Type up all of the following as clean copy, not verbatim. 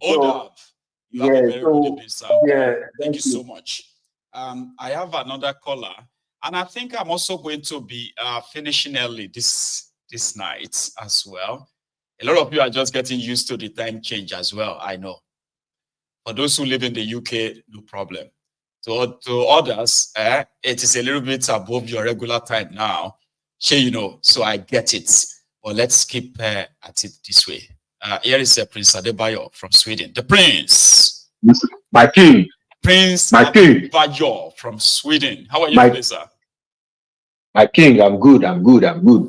Odab, you have a very good evening, sir. Thank you so you. much. I have another caller, and I think I'm also going to be finishing early this night as well. A lot of you are just getting used to the time change as well, I know. For those who live in the UK, no problem. To others, it is a little bit above your regular time now. Sure, you know, so I get it. But let's keep at it this way. Here is Prince Adebayo from Sweden. The Prince. My king. Prince my king. Adebayo from Sweden. How are you today, sir? My king, I'm good.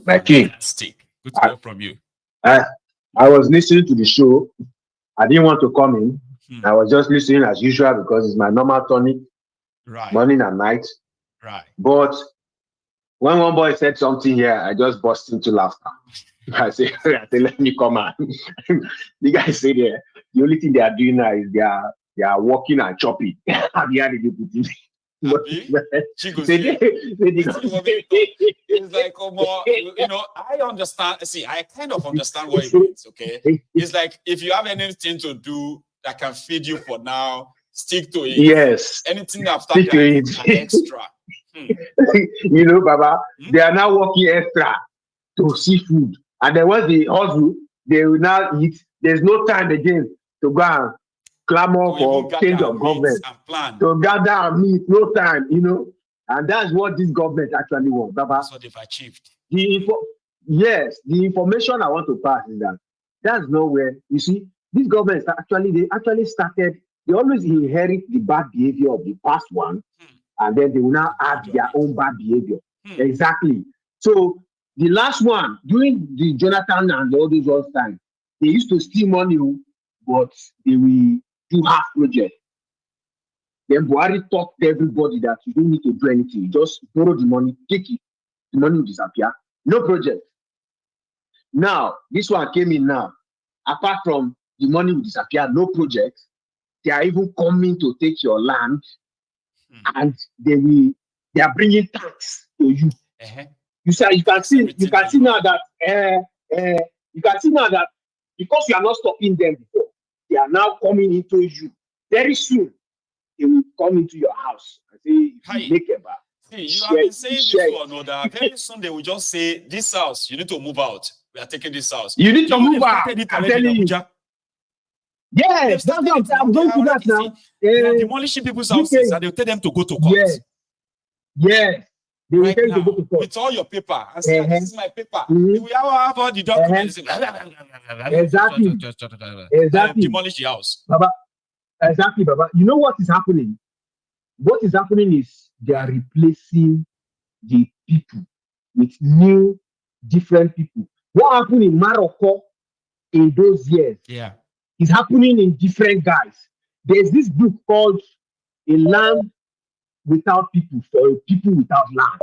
My king. Fantastic. Good to hear from you. I was listening to the show. I didn't want to come in. I was just listening as usual because it's my normal tonic, morning and night. Right. But when one boy said something here, I just burst into laughter. I say, let me come on. The guy said, the only thing they are doing now is they are walking and chopping. It's like, you know, I understand. See, I kind of understand what it means. Okay, it's like if you have anything to do that can feed you for now, stick to it. Yes. Anything after that is extra. You know, Baba, they are now working extra to see food, and then once they hustle, they will now eat. There's no time again to go and clamor for change of government, to gather and meet. No time, you know, and that's what this government actually wants, Baba. That's what they've achieved. Yes, the information I want to pass is that that's nowhere. You see, this government they actually started. They always inherit the bad behavior of the past one, and then they will now add their own bad behavior. Exactly. So the last one, during the Jonathan and all those time, they used to steal money, but they will do half project. Then Buhari talked to everybody that you don't need to do anything. You just borrow the money, take it. The money will disappear. No project. Now, this one came in now. Apart from the money will disappear, no project. They are even coming to take your land, and they are bringing tax to you. You can see now that because you are not stopping them before, they are now coming into you. Very soon, they will come into your house and say, make a bar. See, you have been saying this one or that. Very soon they will just say, this house, you need to move out. We are taking this house. You need to move out. I'm telling you. Yes, that's what I'm going to that now. They are demolishing people's houses and they'll tell them to go to court. Yes. They will tell you to go to court. With all your paper. And say, this is my paper. We have all the documents. Exactly. Demolish the house. Baba. Exactly, Baba. You know what is happening? What is happening is they are replacing the people with new, different people. What happened in Morocco in those years? Yeah. Is happening in different guys. There's this book called A Land Without People for People Without Land.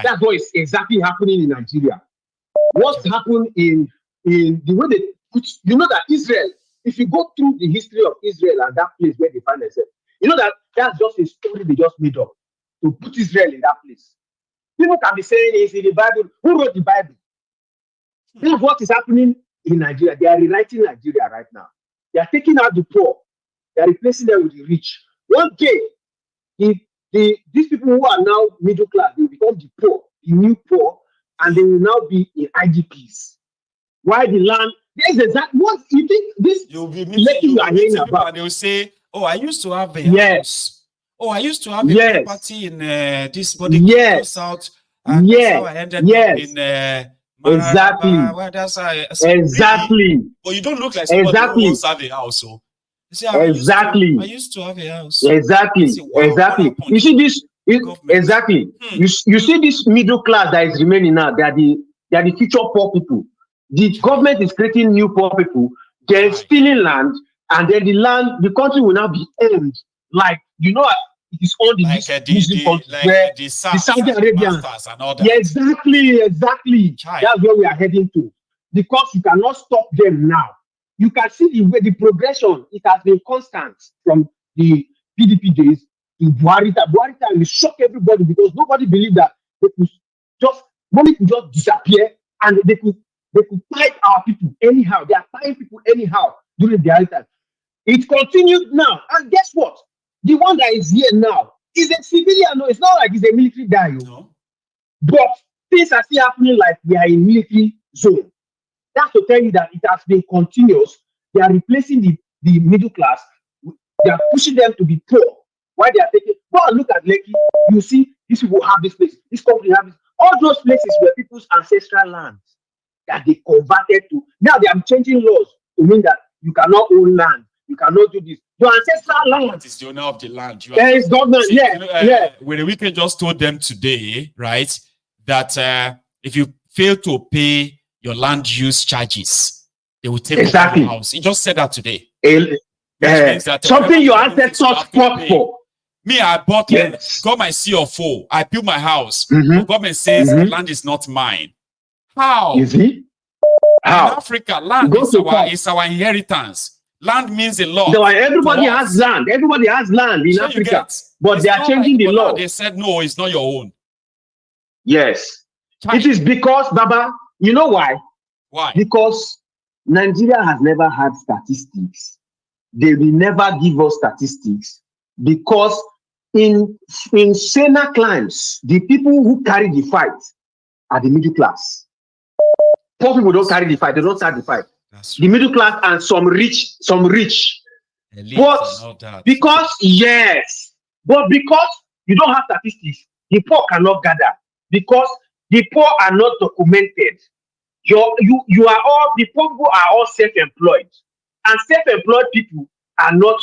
That's what is exactly happening in Nigeria. What's happened in the way they put, you know that Israel, if you go through the history of Israel and that place where they find themselves, you know that that's just a story they just made up to put Israel in that place. People can be saying it's in the Bible. Who wrote the Bible? That's what is happening in Nigeria. They are rewriting Nigeria right now. They are taking out the poor. They are replacing them with the rich. One day, these people who are now middle class will become the poor, the new poor, and they will now be in IDPs. Why the land? There's exactly what you think this. You'll be meeting you are hearing about. They will say, "Oh, I used to have a house. Oh, I used to have a property in this body goes out, and that's how I ended up in." Exactly. Really? But you don't look like somebody who wants to have a house. So you say, I used to have a house. Exactly. Say, wow, exactly. You see this? Exactly. You see this middle class that is remaining now. They are the future poor people. The government is creating new poor people. They're stealing land, and then the country will now be owned. Like it is owned in this Muslim country where the Saudi Arabians and all that. Yeah, exactly. That's where we are heading to. Because you cannot stop them now. You can see the progression. It has been constant from the PDP days to Buhari. Buhari time will shock everybody because nobody believed that money could just disappear and they could fight our people anyhow. They are fighting people anyhow. during their time. It continued now. And guess what? The one that is here now is a civilian. No, it's not like he's a military guy. No. But things are still happening like we are in military zone. That's to tell you that it has been continuous. They are replacing the middle class. They are pushing them to be poor. Why they are taking? Go and look at Lekki. You see, these people have this place. This company have this. All those places were people's ancestral lands that they converted to. Now they are changing laws to mean that you cannot own land. You cannot do this. Your ancestral land is the owner of the land. There is government. Yeah. When we just told them today, right, that if you fail to pay your land use charges, they will take over your house. He just said that today. Something your ancestors fought for. Me, I bought got my CFO. I built my house. The government says the land is not mine. How? Is it? How? In Africa, land is our inheritance. Land means a lot. Everybody has land. Everybody has land in Africa. But they are changing the law. They said, no, it's not your own. Yes. It is because, Baba, you know why? Why? Because Nigeria has never had statistics. They will never give us statistics because in saner climes, the people who carry the fight are the middle class. Poor people don't carry the fight. They don't start the fight. The middle class and some rich. Elite but because but because you don't have statistics, the poor cannot gather because the poor are not documented. You are all the poor people are all self-employed, and self-employed people are not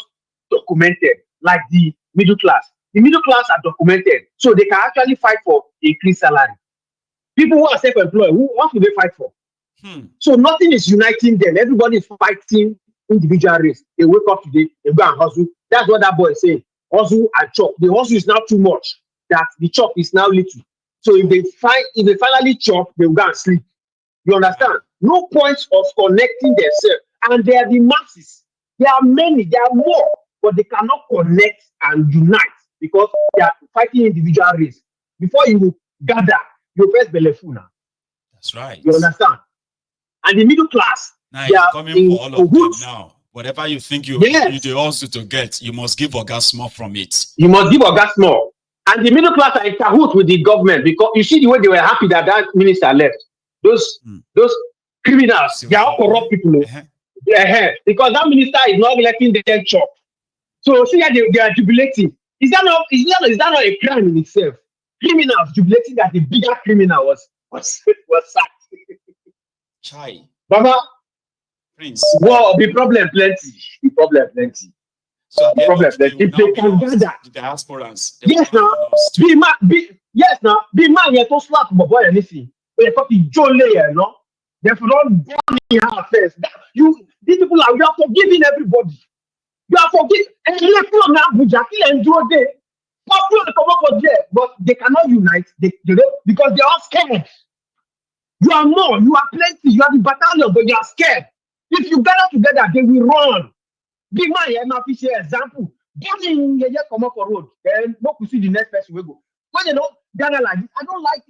documented like the middle class. The middle class are documented, so they can actually fight for increased salary. People who are self-employed, what do they fight for? So nothing is uniting them. Everybody is fighting individual race. They wake up today, they go and hustle. That's what that boy is saying. Hustle and chop. The hustle is now too much. That the chop is now little. So if they finally chop, they will go and sleep. You understand? No points of connecting themselves. And they are the masses. There are many, there are more, but they cannot connect and unite because they are fighting individual race. Before you will gather, you first belefuna. That's right. You understand? And the middle class, now they are coming for all of them now. Whatever you think you also to get, you must give Ogas more from it. You must give Ogas more. And the middle class are in cahoots with the government because you see the way they were happy that minister left. Those criminals, they are all corrupt people. Because that minister is not letting them chop. So see how they are jubilating. Is that not a crime in itself? Criminals jubilating that the bigger criminal was sacked. Chai. Baba, Prince. Well, the problem plenty. So the problem plenty. If they can gather the diasporans. Big man, you don't slap my boy anything. But you talking John Layer, you know. Therefore, don't burn in your face. These people you are forgiving everybody. You are forgiving. And you are not Abuja, enjoy there. But they cannot unite. They don't, because they are scared. You are more, you are plenty, you are the battalion, but you are scared. If you gather together, they will run. Big man, you have an example. Burning, you just come up for road. Then look, you see the next person will go. When they don't gather like this, I don't like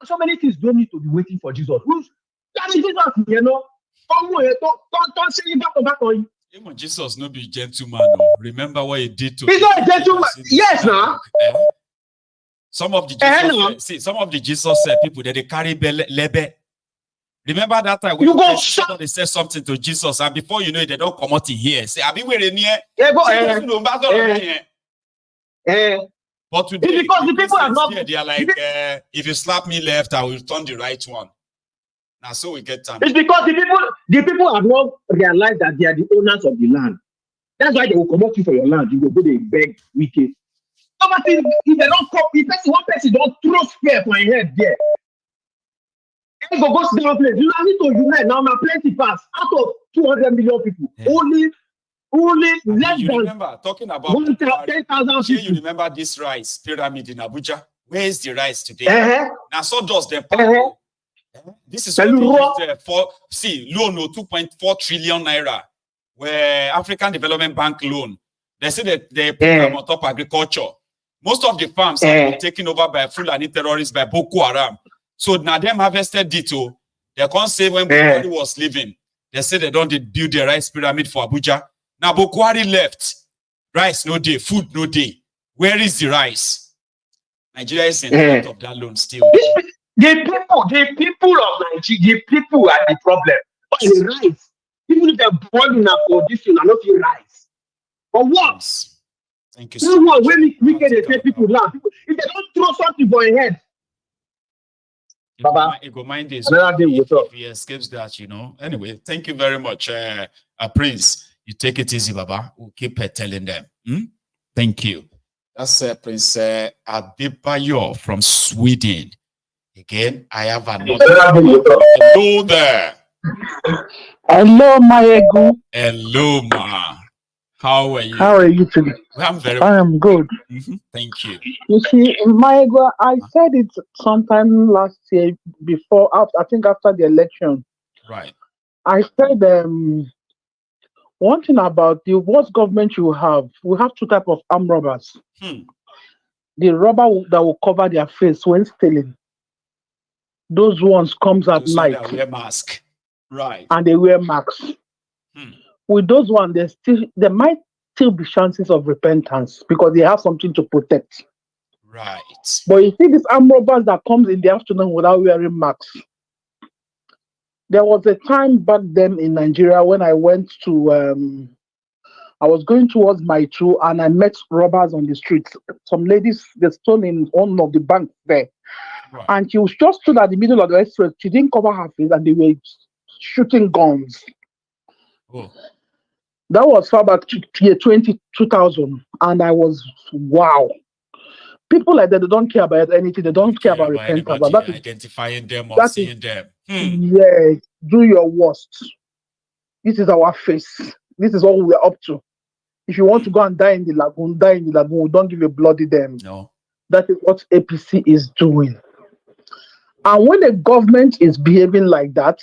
so many things don't need to be waiting for Jesus. That is Jesus, you know. Don't say you back on you. Even Jesus no be gentleman. No. Remember what he did to. He's not a gentleman. Yes, now. Some of the Jesus people that they carry lebe. Remember that time when they said something to Jesus, and before you know it, they don't come out in here. Say, I've been waiting here. But today, it's because the people are not. They are like, if you slap me left, I will turn the right one. Now, so we get time. It's because the people have not realized that they are the owners of the land. That's why they will come up to you for your land. You will go there beg wicked. If they don't copy, one person don't throw spear for your head there. And go to the place. You need to unite. Now, my plenty pass out of 200 million people. Yeah. Only less you than remember talking about 10,000 people. You remember this rice pyramid in Abuja? Where is the rice today? Now, so does the This is loan of 2.4 trillion naira, where African Development Bank loan. They say that they put them on top agriculture. Most of the farms have been taken over by Fulani terrorists, by Boko Haram. So now them harvested it. They can't say when Buhari was living. They say they don't build the rice pyramid for Abuja. Now Boko Haram left. Rice no day, food no day. Where is the rice? Nigeria is in debt of that loan still. The people of Nigeria, the people are the problem. But the rice, even if they're born enough for this thing, are not the rice. But what? Yes. Thank you so much. When we get the people laugh, if they don't throw something for your head, Baba, it go mind this if he escapes that, you know. Anyway, thank you very much, Prince. You take it easy, Baba. We'll keep telling them. Thank you. That's Prince Adebayo from Sweden. Again, I have another. Hello there. Hello, Mayegu. Hello, ma. How are you? How are you today? I am good. Thank you. You see, Mayegu, I said it sometime last year I think after the election. Right. I said one thing about what government you have, we have two types of armed robbers. The robber that will cover their face when stealing. Those ones comes at night. They wear mask. Right. And they wear masks. With those ones, there might still be chances of repentance because they have something to protect. Right. But you see these armed robbers that comes in the afternoon without wearing masks. There was a time back then in Nigeria when I went to I was going towards my tour and I met robbers on the street. Some ladies, they stole in one of the banks there. Right. And she was just stood at the middle of the restaurant. She didn't cover her face and they were shooting guns. Oh. That was far back to year 2000. And I was, wow. People like that, they don't care about anything. They don't care about repentance. But that identifying them or seeing them. Yeah, do your worst. This is our face. This is all we're up to. If you want to go and die in the lagoon, die in the lagoon. Don't give a bloody damn. No. That is what APC is doing. And when the government is behaving like that,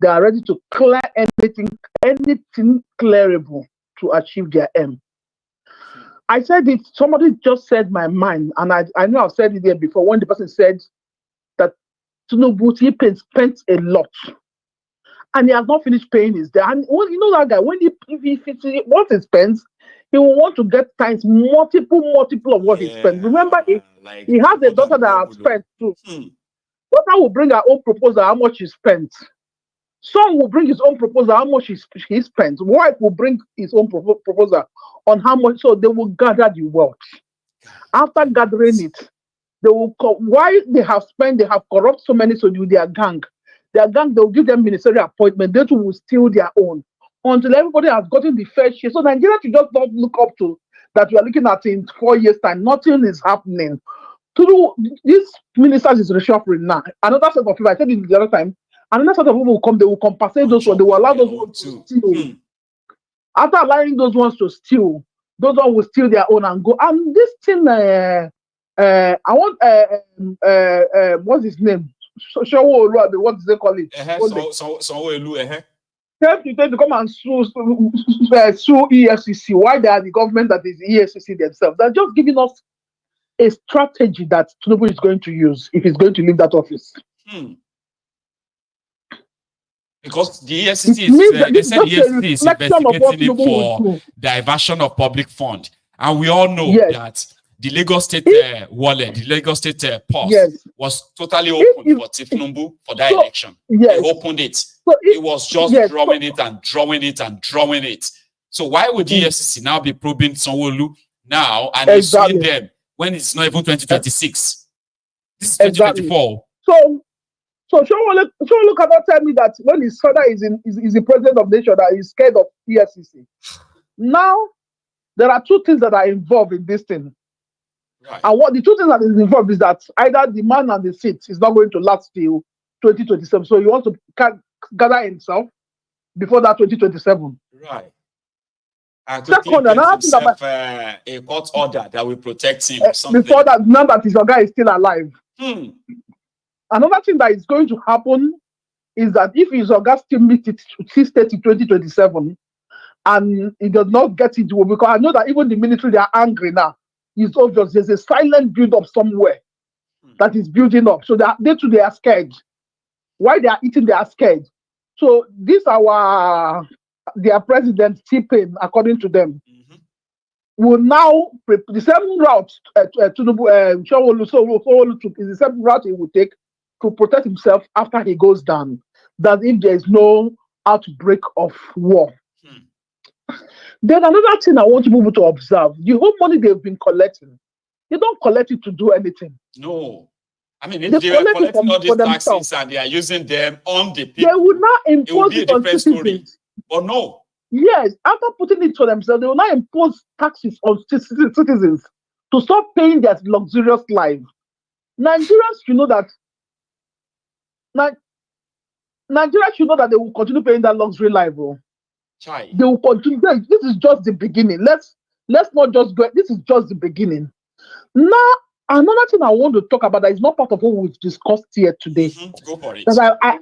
they are ready to clear anything clearable to achieve their aim. I said it, somebody just said my mind, and I know I've said it there before when the person said that Tinubu spent a lot. And he has not finished paying his debt. And you know that guy, once he spends, he will want to get times multiple of what he spent. Remember, he has a daughter that has spent too. Daughter will bring her own proposal, how much he spent. Son will bring his own proposal, how much he spent. Wife will bring his own proposal on how much. So they will gather the wealth. After gathering it, they will why they have spent, they have corrupt so many, so do their gang. Their gang, they'll give them ministerial appointment. They too will steal their own until everybody has gotten the fair share. So Nigeria should just not look up to that we are looking at in 4 years' time. Nothing is happening. These ministers is reshuffling now. Another set of people, I said it the other time, another set of people will come, they will compensate those ones, they will allow those ones to steal. After allowing those ones to steal, those ones will steal their own and go. And this thing, I want, what's his name? What do they call it? Help you to come and sue EFCC. Why they are the government that is EFCC themselves? They're just giving us a strategy that Tinubu is going to use if he's going to leave that office. Because the EFCC they said EFCC is investigating him for diversion of public fund. And we all know that the Lagos State wallet, the Lagos State purse was totally open for Tinubu for that election. They opened it. So it was just drawing it and drawing it and drawing it. So why would the EFCC now be probing Sanwo-Olu now and suing them when it's not even 2026? This is 2024. So Showolu cannot tell me that when his father is the president of the nation that he's scared of EFCC. Now, there are two things that are involved in this thing. Right. And what the two things that is involved is that either the man and the seat is not going to last till 2027. So he wants to gather himself before that 2027. Right. And second, himself, a court order that will protect him or something. Before that, now that his guy is still alive. Another thing that is going to happen is that if his organ still meets it to state in 2027 and he does not get it, because I know that even the military, they are angry now. It's obvious there's a silent build up somewhere that is building up. So they are scared. Why they are eating, they are scared. So this our their president T-Pain, according to them, will now the same route Tinubu Sanwo-Olu took is the same route he will take to protect himself after he goes down. That if there is no outbreak of war. Then another thing I want people to observe: the whole money they've been collecting, they don't collect it to do anything. No. I mean, if they were collecting all these taxes and they are using them on the people, they will not impose it on citizens. Story. But no. Yes, after putting it for themselves, they will not impose taxes on citizens to stop paying their luxurious life. Nigerians should know that. Nigerians should know that they will continue paying that luxury life. They will continue. This is just the beginning. Let's not just go. This is just the beginning. Now, another thing I want to talk about that is not part of what we've discussed here today. Go for it.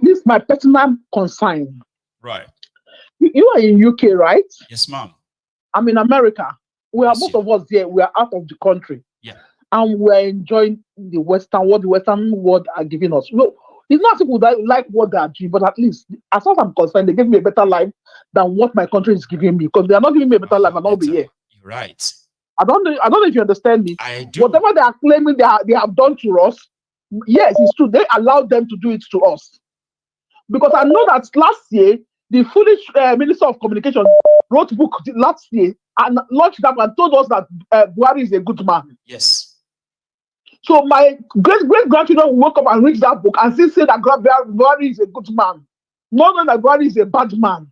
This is my personal concern. Right. You are in UK, right? Yes, ma'am. I'm in America. Most of us here, we are out of the country. Yeah. And we are enjoying what the Western world are giving us. No, it's not people that like what they are doing, but at least, as far as I'm concerned, they give me a better life than what my country is giving me. Because they are not giving me a better life, and I'll be here. You're right. I don't know if you understand me. I do. Whatever they are claiming they have done to us, yes, it's true. They allowed them to do it to us. Because I know that last year, the foolish Minister of Communication wrote a book last year and launched that and told us that Buhari is a good man. Yes. So my great-grandchildren woke up and read that book and still say that Buhari is a good man. Not knowing that Buhari is a bad man.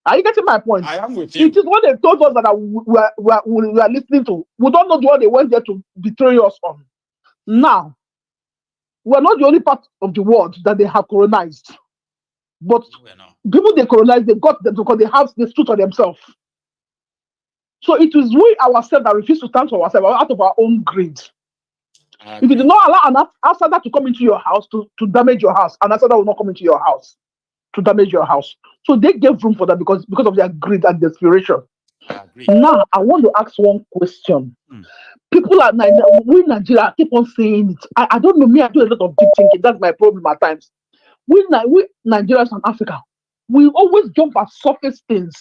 Are you getting my point? I am with you. It is what they told us that we are listening to. We don't know what they went there to betray us on. Now, we're not the only part of the world that they have colonized. But people they colonized, they got them because they stood for themselves. So it is we ourselves that refuse to stand for ourselves out of our own greed. If you do not allow an outsider to come into your house to damage your house, an outsider will not come into your house to damage your house. So they gave room for that because of their greed and desperation. Now, I want to ask one question. People are we Nigeria keep on saying it. I don't know, me, I do a lot of deep thinking. That's my problem at times. We Nigerians and Africa, we always jump at surface things.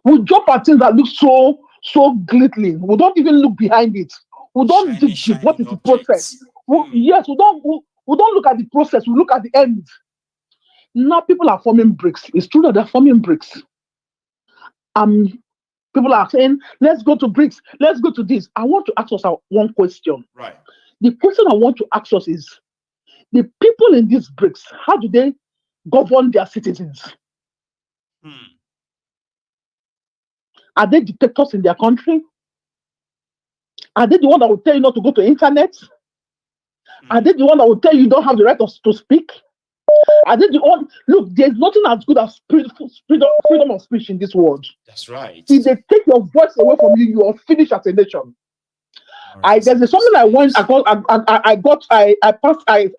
We jump at things that look so glittering. We don't even look behind it. We don't dig deep. What is the process? Yes, we don't look at the process. We look at the end. Now people are forming bricks. It's true that they're forming bricks. People are saying, let's go to bricks. Let's go to this. I want to ask us one question. Right. The question I want to ask us is, the people in these bricks, how do they govern their citizens? Are they dictators in their country? Are they the one that will tell you not to go to internet? Are they the one that will tell you don't have the right to speak? Are they the one? Look, there's nothing as good as freedom of speech in this world. That's right. If they take your voice away from you, you are finished as a nation. There's something I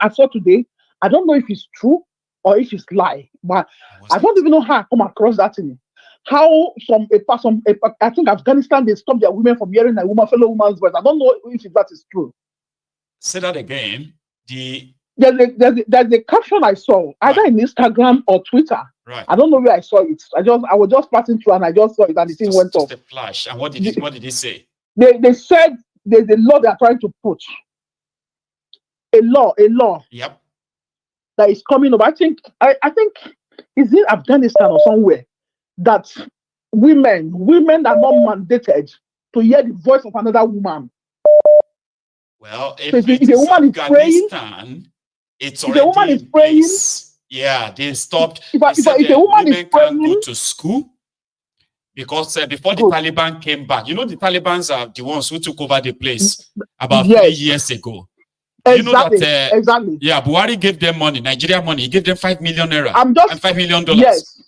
saw today. I don't know if it's true or if it's lie, but I don't even know how I come across that thing. How I think Afghanistan, they stop their women from hearing a fellow woman's voice. I don't know if that is true. Say that again. There's a caption I saw either in Instagram or Twitter. Right. I don't know where I saw it. I was just passing through and I just saw it and the thing went off. Just a flash. And what did he say? They said there's a law they are trying to put. A law. Yep. That is coming up. I think is it Afghanistan or somewhere that women are not mandated to hear the voice of another woman. Well, if a woman is praying, it's already if a woman is praying, yeah, they stopped. If a woman is praying, can't go to school because before the Taliban came back, the Talibans are the ones who took over the place about 3 years ago. Exactly. You know that, exactly. Yeah, Buhari gave them money, Nigeria money. He gave them $5 million and $5 million. Yes.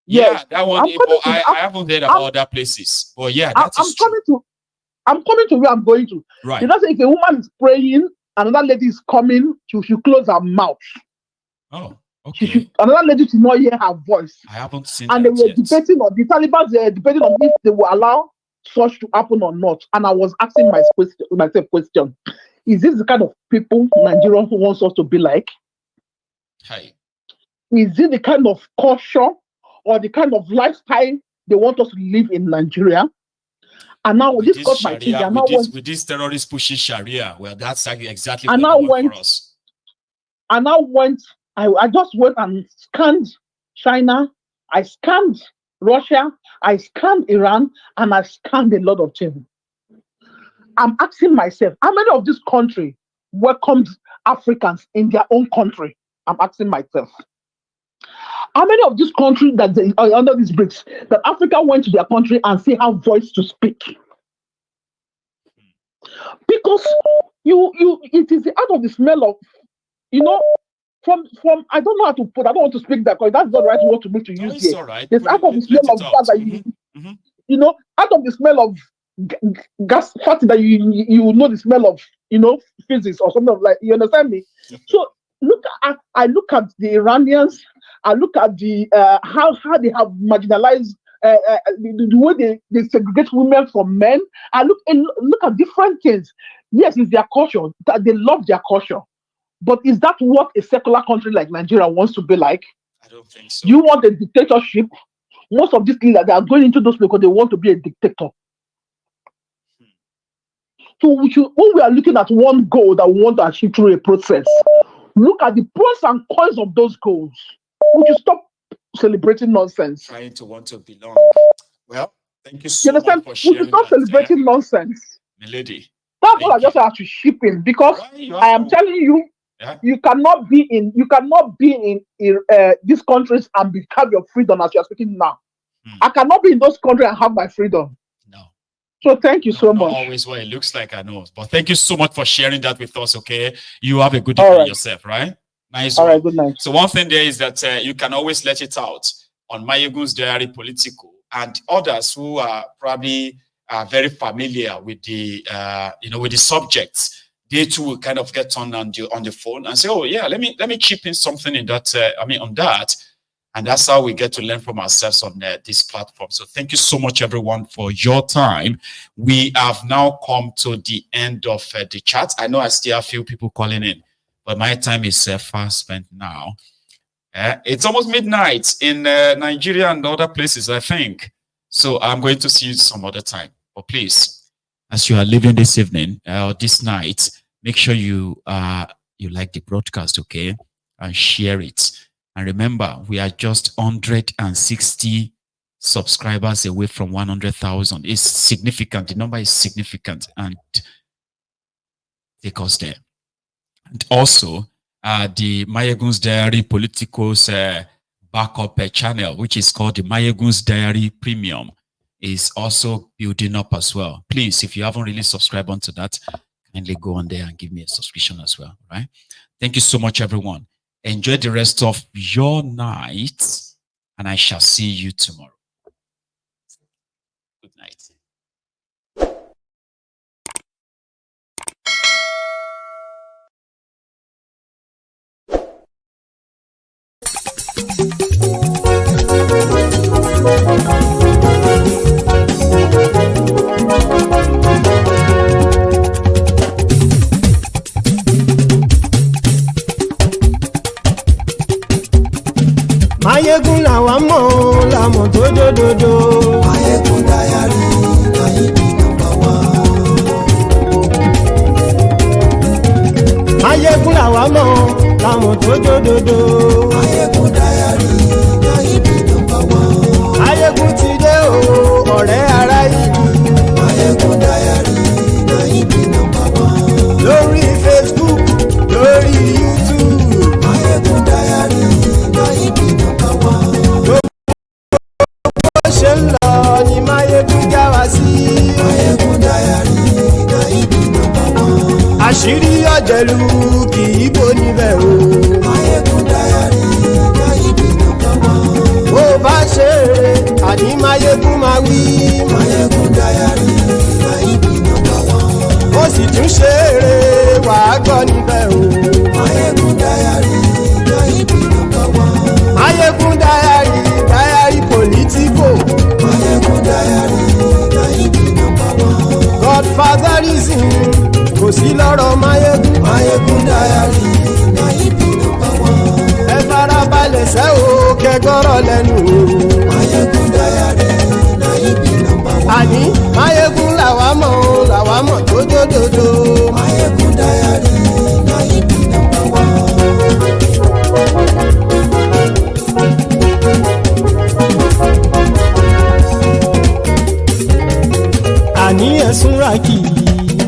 Yeah, that one. I haven't heard about other places, but yeah, that's true. I'm coming to where I'm going to. Right. You know, if a woman is praying, another lady is coming, she should close her mouth. Oh, okay. Another lady should not hear her voice. I haven't seen and that they were debating on the Taliban. They were debating on if they will allow such to happen or not. And I was asking myself question: is this the kind of people Nigeria who wants us to be like? Hi. Is it the kind of culture or the kind of lifestyle they want us to live in Nigeria? And now this got my teeth. With this terrorist pushing Sharia, well, that's exactly what they want for us. And I just went and scanned China, I scanned Russia, I scanned Iran, and I scanned a lot of things. I'm asking myself, how many of this country welcomed Africans in their own country? I'm asking myself. How many of this country that they are under these BRICS that Africa went to their country and say have voice to speak? Because it is out of the smell of, from I don't know how to put. I don't want to speak that because that's not the right word to use here. All right. It's out of the smell of gas that out of the smell of gas fatty that you know the smell of physics or something like, you understand me? Okay. So I look at the Iranians. I look at the how they have marginalized the way they segregate women from men. I look at different things. Yes, it's their culture. They love their culture. But is that what a secular country like Nigeria wants to be like? I don't think so. You want a dictatorship? Most of these leaders, they are going into those because they want to be a dictator. So when we are looking at one goal that we want to achieve through a process, look at the pros and cons of those goals. We should stop celebrating nonsense. Trying to want to belong. Well, thank you so much for sharing. We should stop celebrating nonsense. Milady. That's what I just have to ship in, because I am telling you, you cannot be in these countries and have your freedom as you are speaking now. I cannot be in those countries and have my freedom. No. So thank you so much. Always what it looks like, I know. But thank you so much for sharing that with us, okay? You have a good evening yourself, right? Nice. All right, good night. So one thing there is that you can always let it out on Mayegun's Diary Political, and others who are probably very familiar with the with the subjects. They too will kind of get on the phone and say, oh yeah, let me chip in something in that on that. And that's how we get to learn from ourselves on this platform. So thank you so much, everyone, for your time. We have now come to the end of the chat. I know I still have a few people calling in, but my time is fast spent now. It's almost midnight in Nigeria and other places, I think. So I'm going to see you some other time. But please, as you are leaving this evening or this night, make sure you like the broadcast, okay? And share it. And remember, we are just 160 subscribers away from 100,000. It's significant. The number is significant. And take us there. And also, the Mayegun's Diary Politicals backup channel, which is called the Mayegun's Diary Premium, is also building up as well. Please, if you haven't really subscribed onto that, kindly go on there and give me a subscription as well. Right? Thank you so much, everyone. Enjoy the rest of your night, and I shall see you tomorrow. Good night. Mayegun làwa mọ̀ làmọ̀ tó dòdòdò. Mayegun Diary Nayibi #1. Mayegun làwa mọ̀ làmọ̀ tó dòdòdò. Mayegun Diary Nayibi #1. Mayegun ti dé o ọ̀rẹ́ ara yìí. Mayegun Diary Nayibi #1. Lórí Facebook, lórí YouTube. Mayegun Diary Nayibi #1. Ṣe ń lọ ní Mayegun já wa sí. Mayegun Diary Nayibi #1. Àṣírí ọ̀jẹ̀lú kì í bò níbẹ̀ o. Mayegun Diary Nayibi #1. Bó bá ṣe eré àní Mayegun máa wí. Mayegun Diary Nayibi #1. Ó sì tún ṣe eré wàá gbọ́ níbẹ̀ o. Mayegun Diary Nayibi #1. Mayegun Diary Political. Mayegun Diary Nayibi #1. Godfatherism kò sí lọ́rọ̀ Mayegun. Mayegun Diary Nayibi #1. Ẹ farabalẹ̀ sẹ́. lẹ́nu o. Mayegun Diary na ibi nọ́mbà one. àní Mayegun làwa mọ̀ tó dòdòdò. Mayegun Diary na ibi nọ́mbà one. àní ẹ̀sùn ràkì.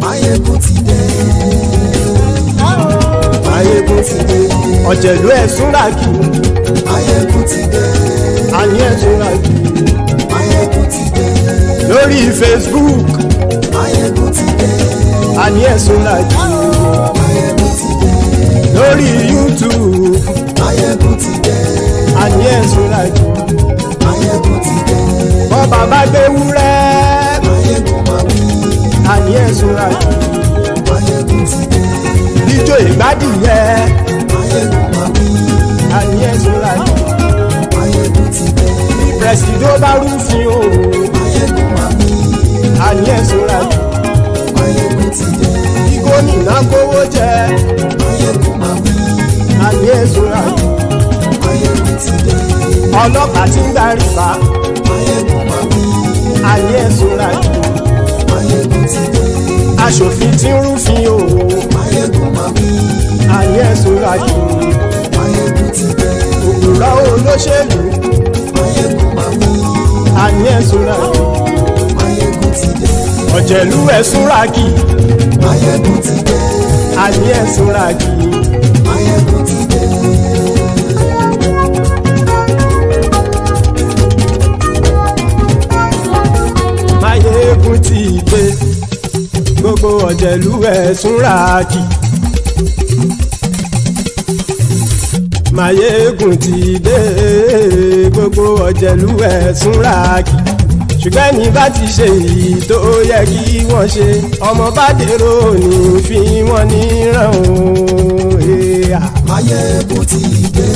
Mayegun ti dé. Mayegun ti dé. ọ̀jẹ̀lú ẹ̀sùn ràkì. Mayegun ti dé. àní ẹ̀sùn ràkì. Mayegun ti dé. lórí Facebook. Mayegun ti dé. àní ẹ̀sùn ràkì. Mayegun ti dé. lórí YouTube. Mayegun ti dé. àní ẹ̀sùn ràkì. Mayegun ti dé. bọ́ bàbá gbé wúrẹ́. Mayegun máa wí. àní ẹ̀sùn ràkì. Mayegun ti dé. ijó ìgbádìyẹ. Mayegun máa wí. àní ẹ̀sùn ràkì. Mayegun ti dé. pẹ̀sìdó bá rúfin o. Mayegun máa wí. àní ẹ̀sùn ràkì. Mayegun ti dé. bí gómìnà kówó jẹ. Mayegun máa wí. àní ẹ̀sùn ràkì. Mayegun ti dé. ọlọ́pàá tí ń darí bá. Mayegun máa wí. àní ẹ̀sùn ràkì. Mayegun ti dé. aṣòfin tí ń rúfin o. Mayegun máa wí. àní ẹ̀sùn ràkì. Mayegun ti dé. òpùrọ́ olóṣèlú. Mayegun máa wí. àní ẹ̀sùn ràkì. Mayegun ti dé. ọ̀jẹ̀lú ẹ̀sùn ràkì. Mayegun ti dé. àní ẹ̀sùn ràkì. Mayegun ti dé. Mayegun ti dé. gbogbo ọ̀jẹ̀lú ẹ̀sùn ràkì. Mayegun ti dé. gbogbo ọ̀jẹ̀lú ẹ̀sùn ràkì. ṣùgbọ́n ní bá ti ṣe èyí tó yẹ kí wọ́n ṣe ọmọ bá dèrò ní fi wọ́n níran o. Mayegun ti dé.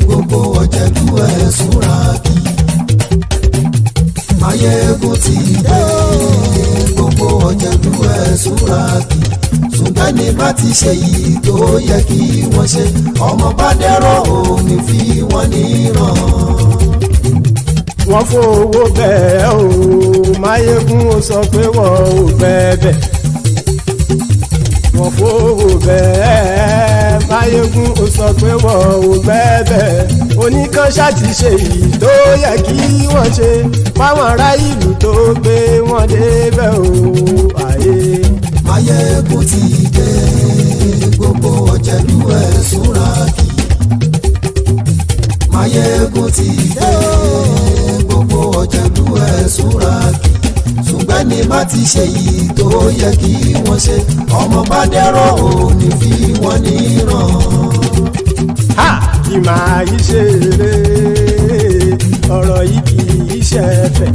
Gbogbo ọ̀jẹ̀lú ẹ̀sùn ràkì. Mayegun ti dé. Gbogbo ọ̀jẹ̀lú ẹ̀sùn ràkì. ṣùgbọ́n ní bá ti ṣe yìí tó yẹ kí wọ́n ṣe ọmọ bá dẹ́rọ̀ òní fi wọ́n níran. wọ́n fowó bẹ́ẹ̀ o Mayegun ó sọ pé wọ́n ò bẹ́ẹ̀ wọ́n fowó bẹ́ẹ̀ Mayegun ó sọ pé wọ́n ò bẹ́ẹ̀ oníkan ṣáàtì ṣe yìí tó yẹ kí wọ́n ṣe fáwọn ará ìlú tó gbé wọn débẹ̀ o àyè. Mayegun ti dé gbogbo ọ̀jẹ̀lú ẹ̀sùn ràkì. Mayegun ti dé gbogbo ọ̀jẹ̀lú ẹ̀sùn ràkì. ṣùgbọ́n ní má ti ṣe yìí tó yẹ kí wọ́n ṣe ọmọ bá dẹ́rọ̀ òní fi wọ́n níran. ìmọ̀ yìí ṣe eré ọ̀rọ̀ yìí kì í ṣe ẹ̀fẹ̀.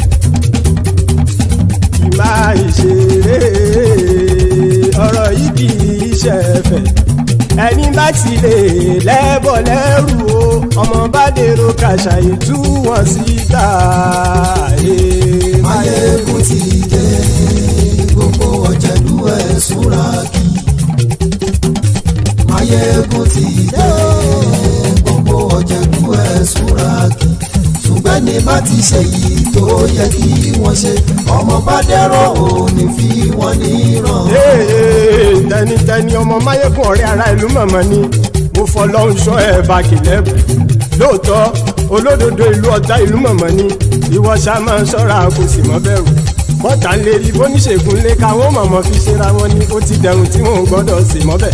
ìmọ̀ yìí ṣe eré ọ̀rọ̀ yìí kì í ṣe ẹ̀fẹ̀. ẹni bá ti lè lẹ́bọ̀ lẹ́rù o ọmọ bá dèrò kàṣà ìtú wọn síta. Mayegun ti dé gbogbo ọ̀jẹ̀lú ẹ̀sùn ràkì. Mayegun ti dé gbogbo ọ̀jẹ̀lú ẹ̀sùn ràkì. ṣùgbọ́n ní bá ti ṣe yìí tó yẹ kí wọ́n ṣe ọmọ bá dẹ́rọ̀ òní fi wọ́n níran. tẹnitẹni ọmọ Mayegun ọ̀rẹ́ ara ìlú mọ̀mọ́ ni mo fọlọ́run ṣọ́ ẹ̀ bá kìlẹ́bù lóòótọ́ olódodo ìlú ọ̀tá ìlú mọ̀mọ́ ni ìwọ ṣá máa ń ṣọ́ra kò sì mọ́ bẹ̀rù bọ́tà ń lè rí bóníṣègùn lé káwọn mọ̀mọ́ fi ṣera wọn ni ó ti dẹrùn tí wọn ò gbọ́dọ̀ sì mọ́ bẹ̀.